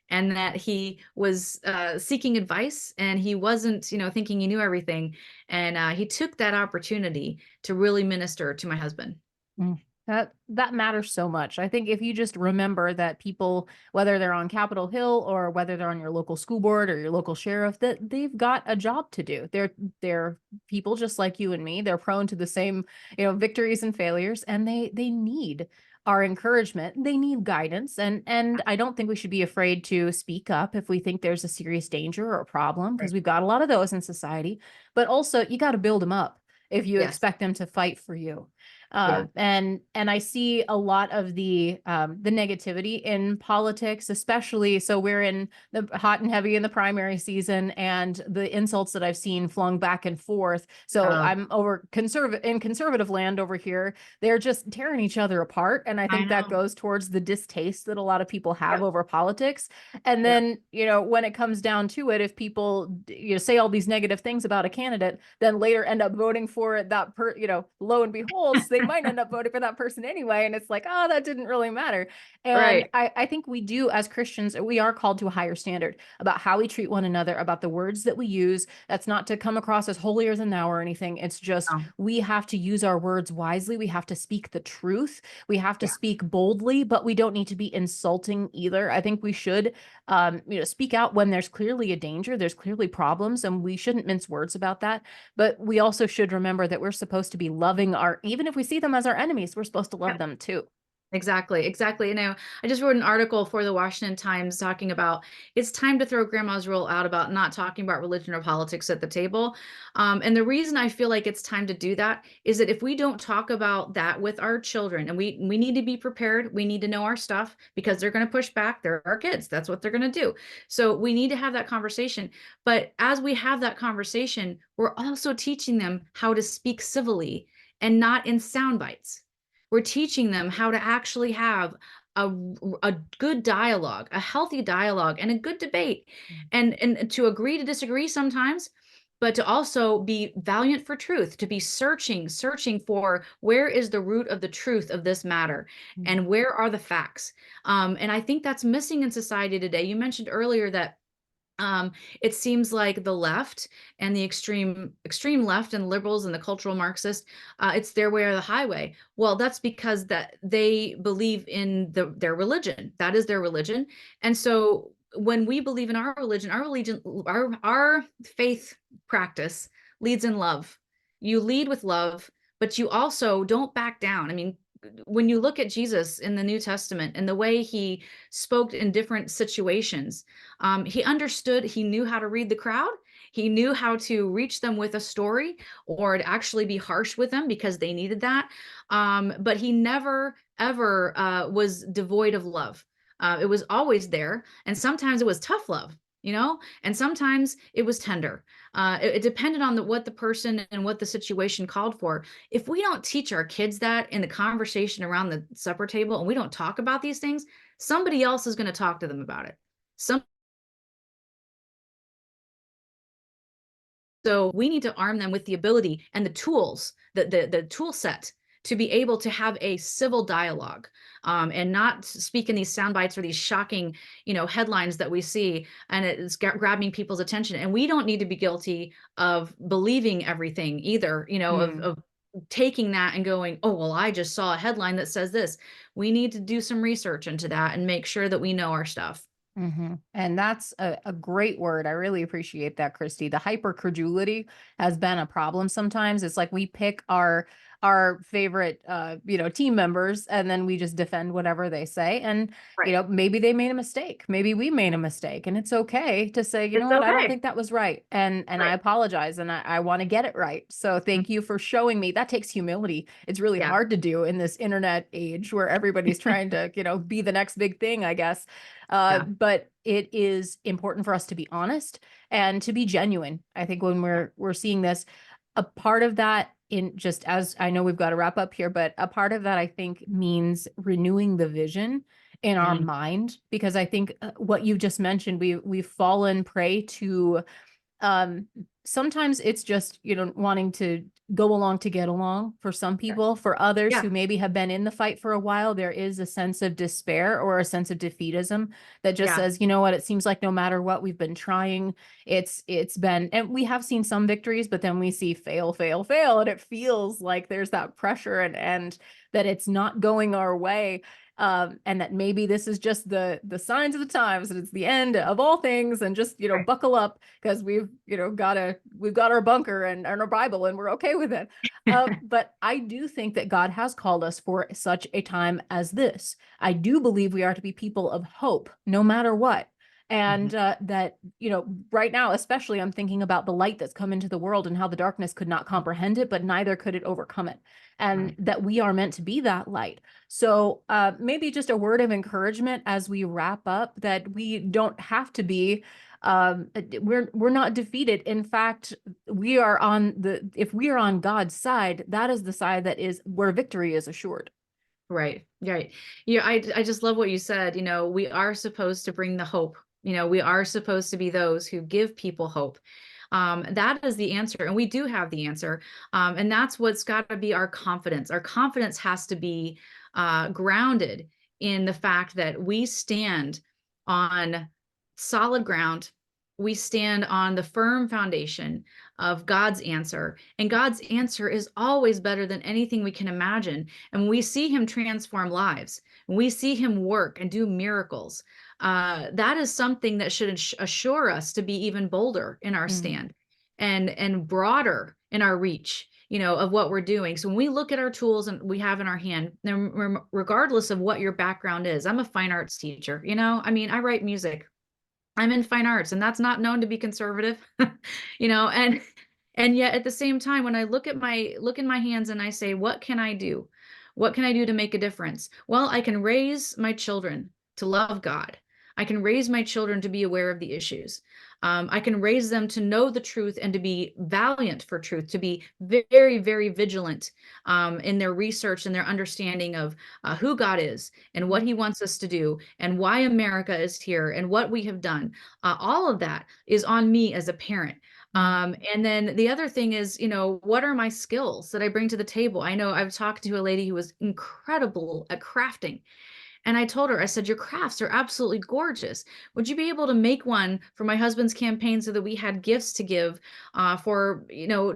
and that he was seeking advice, and he wasn't, thinking he knew everything. And he took that opportunity to really minister to my husband. Mm. That matters so much. I think if you just remember that people, whether they're on Capitol Hill or whether they're on your local school board or your local sheriff, that they've got a job to do. They're people just like you and me. They're prone to the same, victories and failures, and they need our encouragement. They need guidance, and I don't think we should be afraid to speak up if we think there's a serious danger or a problem, because Right. we've got a lot of those in society. But also, you got to build them up if you Yes. expect them to fight for you. Yeah. And I see a lot of the negativity in politics, especially. So we're in the hot and heavy in the primary season, and the insults that I've seen flung back and forth. So uh, I'm over conservative land over here. They're just tearing each other apart, and I I think that know. goes towards the distaste that a lot of people have Yep. over politics. And Yep. then, when it comes down to it, if people, say all these negative things about a candidate, then later end up voting for lo and behold, they might end up voting for that person anyway. And it's like, oh, that didn't really matter. And Right. I think we do, as Christians, we are called to a higher standard about how we treat one another, about the words that we use. That's not to come across as holier than thou or anything. It's just, Um, we have to use our words wisely. We have to speak the truth. We have to yeah. speak boldly, but we don't need to be insulting either. I think we should, speak out when there's clearly a danger, there's clearly problems, and we shouldn't mince words about that. But we also should remember that we're supposed to be loving even if we see them as our enemies, we're supposed to love them too. Exactly, exactly. I just wrote an article for the Washington Times talking about it's time to throw grandma's rule out about not talking about religion or politics at the table. And the reason I feel like it's time to do that is that if we don't talk about that with our children, and we need to be prepared, we need to know our stuff because they're going to push back. They're our kids. That's what they're going to do. So we need to have that conversation. But as we have that conversation, we're also teaching them how to speak civilly and not in sound bites. We're teaching them how to actually have a, a good dialogue, a healthy dialogue, and a good debate, and to agree to disagree sometimes, but to also be valiant for truth, to be searching for where is the root of the truth of this matter, Mm. and where are the facts. And I think that's missing in society today. You mentioned earlier that um, it seems like the left and the extreme left and liberals and the cultural Marxist, it's their way or the highway. Well, that's because that they believe in their religion. That is their religion. And so when we believe in our faith practice leads in love. You lead with love, but you also don't back down. I mean, when you look at Jesus in the New Testament and the way he spoke in different situations, he understood, he knew how to read the crowd. He knew how to reach them with a story or to actually be harsh with them because they needed that. But he never, ever was devoid of love. It was always there. And sometimes it was tough love, and sometimes it was tender. It depended on what the person and what the situation called for. If we don't teach our kids that in the conversation around the supper table and we don't talk about these things, somebody else is going to talk to them about it. So we need to arm them with the ability and the tools, the tool set to be able to have a civil dialogue, and not speak in these sound bites or these shocking, headlines that we see, and it's grabbing people's attention. And we don't need to be guilty of believing everything either, Mm. of taking that and going, oh, well, I just saw a headline that says this. We need to do some research into that and make sure that we know our stuff. And that's a great word. I really appreciate that, Christy. The hyper credulity has been a problem sometimes. It's like we pick our favorite team members, and then we just defend whatever they say. And Right. maybe they made a mistake. Maybe we made a mistake. And it's okay to say, you know It's what, I don't okay. think that was right. And I Right. apologize, and I want to get it right. So Mm. thank you for showing me. That takes humility. It's really Yeah. hard to do in this internet age where everybody's trying to, be the next big thing, I guess. Yeah. But it is important for us to be honest and to be genuine. I think when we're seeing this, a part of that, in just as I know we've got to wrap up here, but a part of that I think means renewing the vision in our Mm. mind, because I think what you just mentioned, we've fallen prey to, um sometimes it's just wanting to go along to get along for some Yeah. people. For others Yeah. who maybe have been in the fight for a while, there is a sense of despair or a sense of defeatism that just Yeah. says, you know what, it seems like no matter what we've been trying, it's been, and we have seen some victories, but then we see fail, fail, fail, and it feels like there's that pressure and that it's not going our way. And that maybe this is just the signs of the times, and it's the end of all things, and just, you know, Right. buckle up because we've got our bunker and our Bible, and we're okay with it. But I do think that God has called us for such a time as this. I do believe we are to be people of hope, no matter what. Mhm. And that, you know, right now, especially, I'm thinking about the light that's come into the world and how the darkness could not comprehend it, but neither could it overcome it. And Right. that we are meant to be that light. So maybe just a word of encouragement as we wrap up, that we don't have to be, we're not defeated. In fact, we are on the, if we are on God's side, that is the side that is where victory is assured. Right. Right. Yeah. I just love what you said. We are supposed to bring the hope. We are supposed to be those who give people hope. That is the answer. And we do have the answer. And that's what's got to be our confidence. Our confidence has to be grounded in the fact that we stand on solid ground. We stand on the firm foundation of God's answer. And God's answer is always better than anything we can imagine. And when we see him transform lives, when we see him work and do miracles, that is something that should assure us to be even bolder in our Mm, stand and broader in our reach, of what we're doing. So when we look at our tools and we have in our hand, then regardless of what your background is, I'm a fine arts teacher, I mean, I write music. I'm in fine arts, and that's not known to be conservative, and yet at the same time, when I look in my hands and I say, what can I do? What can I do to make a difference? Well, I can raise my children to love God. I can raise my children to be aware of the issues. I can raise them to know the truth and to be valiant for truth, to be very, very vigilant in their research and their understanding of who God is and what he wants us to do and why America is here and what we have done. All of that is on me as a parent. mm, And then the other thing is, what are my skills that I bring to the table? I know I've talked to a lady who was incredible at crafting. And I told her, I said, your crafts are absolutely gorgeous. Would you be able to make one for my husband's campaign so that we had gifts to give for,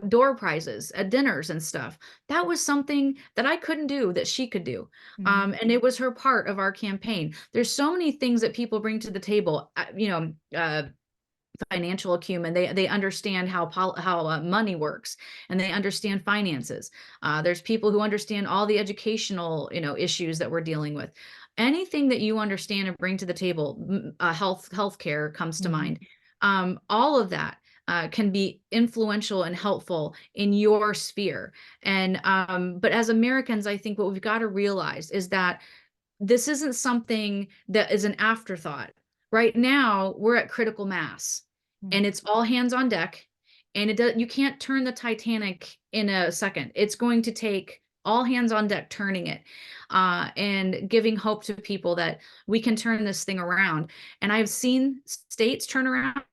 door prizes at dinners and stuff? That was something that I couldn't do that she could do. mm, And it was her part of our campaign. There's so many things that people bring to the table, financial acumen. They understand how money works, and they understand finances. There's people who understand all the educational issues that we're dealing with. Anything that you understand and bring to the table, healthcare comes to mm, mind. All of that can be influential and helpful in your sphere. And but as Americans, I think what we've got to realize is that this isn't something that is an afterthought. Right now, we're at critical mass mm, and it's all hands on deck. And you can't turn the Titanic in a second. It's going to take all hands on deck turning it and giving hope to people that we can turn this thing around. And I've seen states turn around.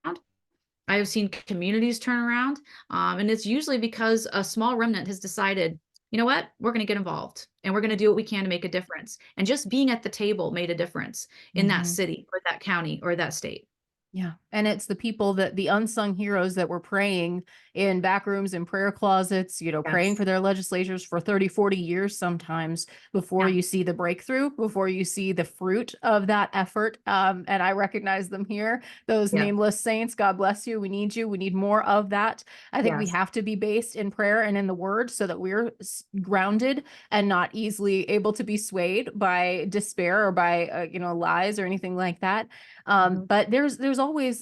I have seen communities turn around. And it's usually because a small remnant has decided, you know what, we're going to get involved and we're going to do what we can to make a difference. And just being at the table made a difference in that mhm. city or that county or that state. Yeah. And it's the people that the unsung heroes that were praying in back rooms and prayer closets, you know, praying Yes. for their legislatures for 30, 40 years sometimes before Yeah. you see the breakthrough, before you see the fruit of that effort. And I recognize them here, those Yeah. nameless saints. God bless you. We need you. We need more of that. I think we Yes. have to be based in prayer and in the word so that we're grounded and not easily able to be swayed by despair or by, lies or anything like that. Mhm. But there's always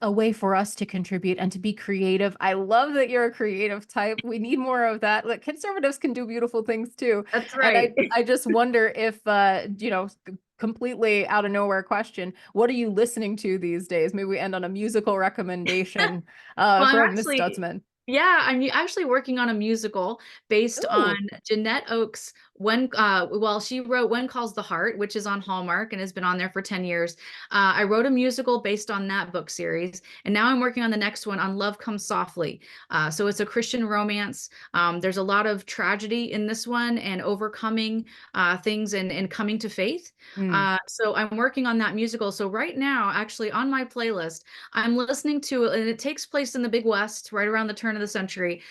a way for us to contribute and to be creative. I love that you're a creative type. We need more of that. Like, conservatives can do beautiful things too. That's And right. I just wonder if completely out of nowhere question, what are you listening to these days? Maybe we end on a musical recommendation Well, from Miss Stutzman. I'm actually working on a musical based on Ooh. Jeanette Oakes' She wrote When Calls the Heart, which is on Hallmark and has been on there for 10 years. I wrote a musical based on that book series, and now I'm working on the next one on Love Comes Softly. So it's a Christian romance. There's a lot of tragedy in this one and overcoming things and coming to faith. Mm, So I'm working on that musical. So right now, actually on my playlist, I'm listening to, and it takes place in the Big West, right around the turn of the century.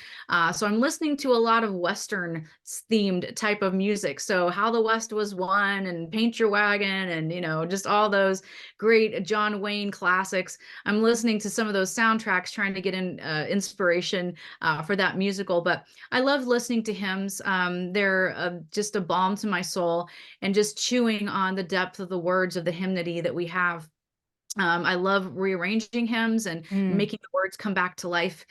So I'm listening to a lot of Western themed type of music. So How the West Was Won and Paint Your Wagon and, just all those great John Wayne classics. I'm listening to some of those soundtracks, trying to get inspiration for that musical. But I love listening to hymns. They're just a balm to my soul, and just chewing on the depth of the words of the hymnody that we have. I love rearranging hymns and mm, making the words come back to life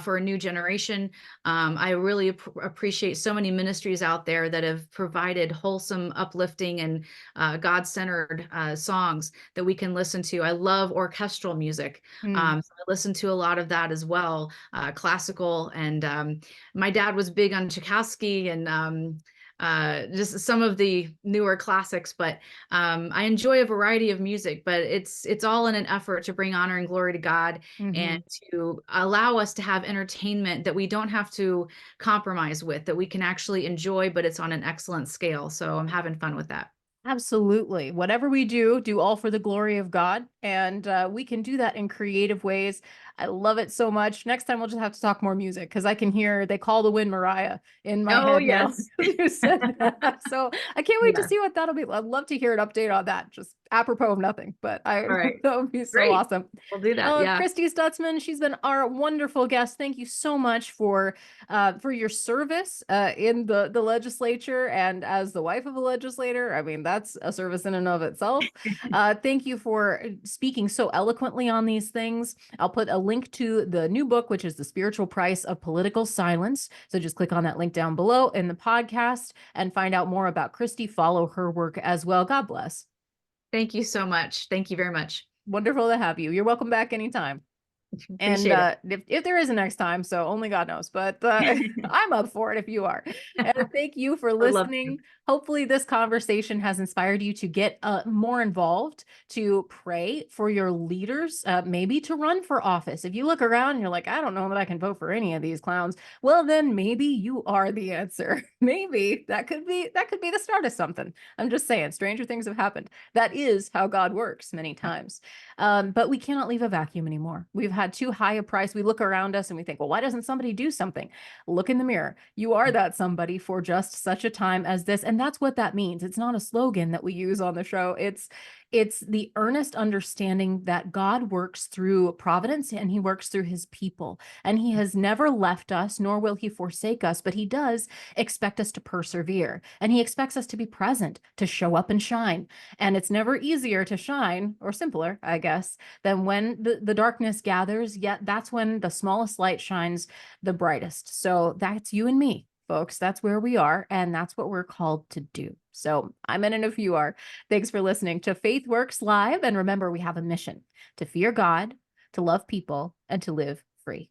for a new generation. I really appreciate so many ministries out there that have provided wholesome, uplifting, and God-centered songs that we can listen to. I love orchestral music. mm, So I listen to a lot of that as well, classical. And my dad was big on Tchaikovsky and just some of the newer classics, but I enjoy a variety of music, but it's all in an effort to bring honor and glory to God, and mhm. to allow us to have entertainment that we don't have to compromise with, that we can actually enjoy, but it's on an excellent scale. So I'm having fun with that. Absolutely. Whatever we do, do all for the glory of God. And we can do that in creative ways. I love it so much. Next time we'll just have to talk more music because I can hear They Call the Wind Mariah in my Oh, head now. yes. You said that. So I can't wait to Yeah. see what that'll be. I'd love to hear an update on that, just apropos of nothing, but All right. that would be so Great. awesome. We'll do that. Yeah. Christy Stutzman, she's been our wonderful guest. Thank you so much for your service in the legislature and as the wife of a legislator. I mean, that's a service in and of itself. Thank you for speaking so eloquently on these things. I'll put a link to the new book, which is The Spiritual Price of Political Silence. So just click on that link down below in the podcast and find out more about Christy. Follow her work as well. God bless. Thank you so much. Thank you very much. Wonderful to have you. You're welcome back anytime. And Appreciate if there is a next time, so only God knows, but it. I'm up for it if you are. And thank you for Would love to. listening. Hopefully, this conversation has inspired you to get more involved, to pray for your leaders, maybe to run for office. If you look around and you're like, I don't know that I can vote for any of these clowns, well, then maybe you are the answer. Maybe that could be the start of something. I'm just saying, stranger things have happened. That is how God works many times. But we cannot leave a vacuum anymore. We've had too high a price. We look around us and we think, well, why doesn't somebody do something? Look in the mirror. You are that somebody for just such a time as this. And that's what that means. It's not a slogan that we use on the show. It's the earnest understanding that God works through providence and he works through his people. And he has never left us, nor will he forsake us, but he does expect us to persevere. And he expects us to be present, to show up and shine. And it's never easier to shine, or simpler, I guess, than when the darkness gathers, yet that's when the smallest light shines the brightest. So that's you and me, folks. That's where we are, and that's what we're called to do. So I'm in it if you are. Thanks for listening to Faith Works Live. And remember, we have a mission to fear God, to love people, and to live free.